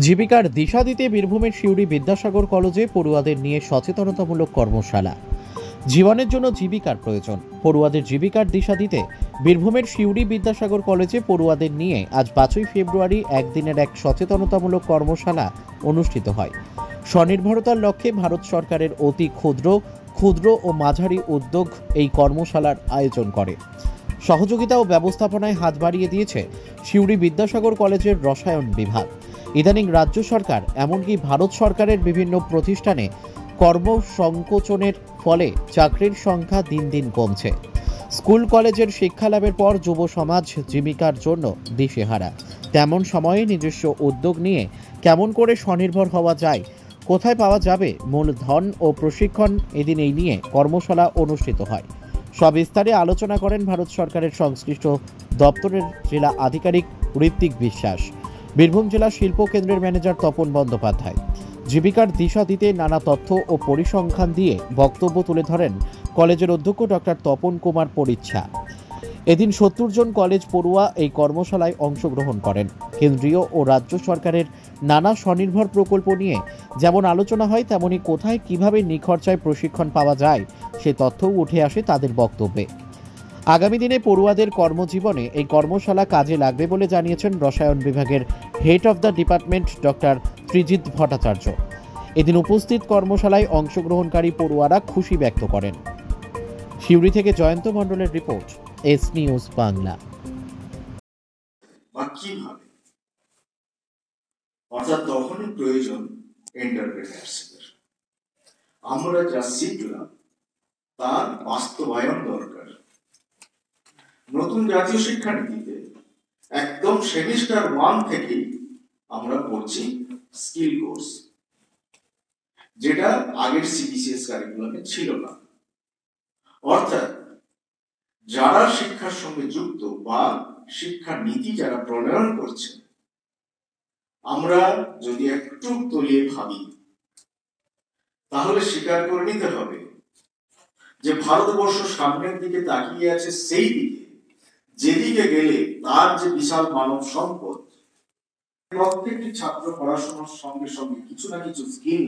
জীবিকার দিশা দিতে বীরভূমের সিউড়ি বিদ্যাসাগর কলেজে পড়ুয়াদের নিয়ে সচেতনতামূলক কর্মশালা। জীবনের জন্য জীবিকার প্রয়োজন, পড়ুয়াদের জীবিকার দিশা দিতে বীরভূমের সিউড়ি বিদ্যাসাগর কলেজে পড়ুয়াদের নিয়ে আজ 5ই ফেব্রুয়ারি একদিনের এক সচেতনতামূলক কর্মশালা অনুষ্ঠিত হয়। স্বনির্ভরতার লক্ষ্যে ভারত সরকারের অতি ক্ষুদ্র ও মাঝারি উদ্যোগ এই কর্মশালার আয়োজন করে। সহযোগিতা ও ব্যবস্থাপনায় হাত বাড়িয়ে দিয়েছে সিউড়ি বিদ্যাসাগর কলেজের রসায়ন বিভাগ। ইদানিং রাজ্য সরকার এমনকি ভারত সরকারের বিভিন্ন প্রতিষ্ঠানে কর্মসংকোচনের ফলে চাকরির সংখ্যা দিন দিন কমছে। স্কুল কলেজের শিক্ষালাভের পর যুব সমাজ জীবিকার জন্য দিশেহারা। তেমন সময়ে নিজস্ব উদ্যোগ নিয়ে কেমন করে স্বনির্ভর হওয়া যায়, কোথায় পাওয়া যাবে মূলধন ও প্রশিক্ষণ, এদিন এই নিয়ে কর্মশালা অনুষ্ঠিত হয়। সবিস্তারে আলোচনা করেন ভারত সরকারের সংশ্লিষ্ট দপ্তরের জেলা আধিকারিক ঋত্বিক বিশ্বাস, বীরভূম জেলা শিল্প কেন্দ্রের ম্যানেজার তপন বন্দ্যোপাধ্যায়। জীবিকার দিশা দিতে নানা তথ্য ও পরিসংখ্যান দিয়ে বক্তব্য তুলে ধরেন কলেজের অধ্যক্ষ ডক্টর তপন কুমার পরিচ্ছা। এদিন 70 জন কলেজ পড়ুয়া এই কর্মশালায় অংশগ্রহণ করেন। কেন্দ্রীয় ও রাজ্য সরকারের নানা স্বনির্ভর প্রকল্প নিয়ে যেমন আলোচনা হয়, তেমনি কোথায় কিভাবে নিখরচায় প্রশিক্ষণ পাওয়া যায় সে তথ্যও উঠে আসে তাদের বক্তব্যে। আগামী দিনে পড়ুয়াদের কর্মজীবনে এই কর্মশালা কাজে লাগবে বলে জানিয়েছেন রসায়ন বিভাগের head of the department doctor Trijit Bhattacharya. এদিন উপস্থিত কর্মশালায় অংশগ্রহণকারী পড়ুয়ারা খুশি ব্যক্ত করেন। সিউড়ি থেকে জয়ন্ত মণ্ডলের রিপোর্ট, এস নিউজ বাংলা। অর্থাৎ তখনই প্রয়োজন এন্টারপ্রেনারশিপের। আমরা যা শিখলাম তার বাস্তবায়ন দরকার। নতুন জাতীয় শিক্ষানীতিতে একদম সেমিস্টার 1 থেকেই আমরা পড়ছি স্কিল কোর্স, যেটা আগের সিবিসিএস কারিকুলামে ছিল না। অর্থাৎ যারা শিক্ষার সঙ্গে যুক্ত বা শিক্ষা নীতি যারা প্রণয়ন করছে, আমরা যদি একটু তলিয়ে ভাবি তাহলে স্বীকার করে নিতে হবে যে ভারতবর্ষ সামনের দিকে তাকিয়ে আছে সেই দিকে যেদিকে গেলে তার যে বিশাল মানব সম্পদ, প্রত্যেকটি ছাত্র পড়াশোনার সঙ্গে সঙ্গে কিছু না কিছু স্কিল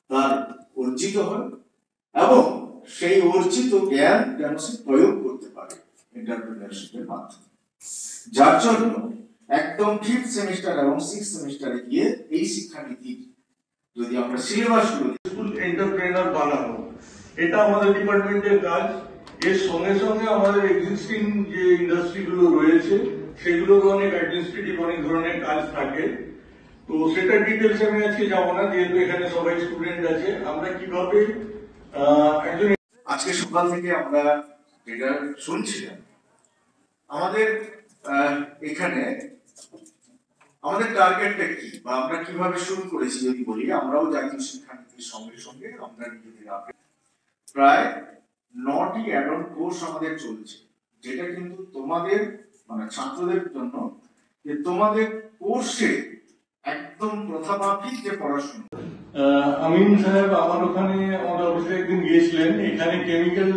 তার অর্জিত হয় এবং সেই অর্জিত জ্ঞান যেন সে প্রয়োগ করতে পারে এন্টারপ্রেনারশিপের মাধ্যমে। যার জন্য একদম 5th সেমিস্টার এবং 6th সেমিস্টারে গিয়ে এই শিক্ষানীতির যদি আমরা সিলেবাস গুলো স্কুল এন্টারপ্রেনার বানানো, এটা আমাদের ডিপার্টমেন্টের কাজ। এর সঙ্গে সঙ্গে আমাদের এক্সিস্টিং যে ইন্ডাস্ট্রিগুলো রয়েছে সেগুলোর অনেক অ্যাডমিনিস্ট্রেটিভ অনেক ধরনের কাজ থাকে। তো সেটা ডিটেলস আমি আজকে যাবো না, যেহেতু এখানে সবাই স্টুডেন্ট আছে। আমরা কিভাবে একজন আজকে সকাল থেকে আমরা যেটা শুনছিলাম, আমাদের এখানে আমাদের টার্গেটটা কি বা আমরা কিভাবে শুরু করেছি যদি বলি, আমরাও জাতীয় শিক্ষানীতির সঙ্গে সঙ্গে আমরা নিজেদের প্রায় 9টি অ্যাড-অন কোর্স আমাদের চলছে, যেটা কিন্তু তোমাদের মানে ছাত্রদের জন্য যে তোমাদের কোর্সে একদম প্রথামাফিক যে পড়াশোনা। আমিন সাহেব আমার ওখানে আমাদের অফিসে একদিন গিয়েছিলেন, এখানে কেমিক্যাল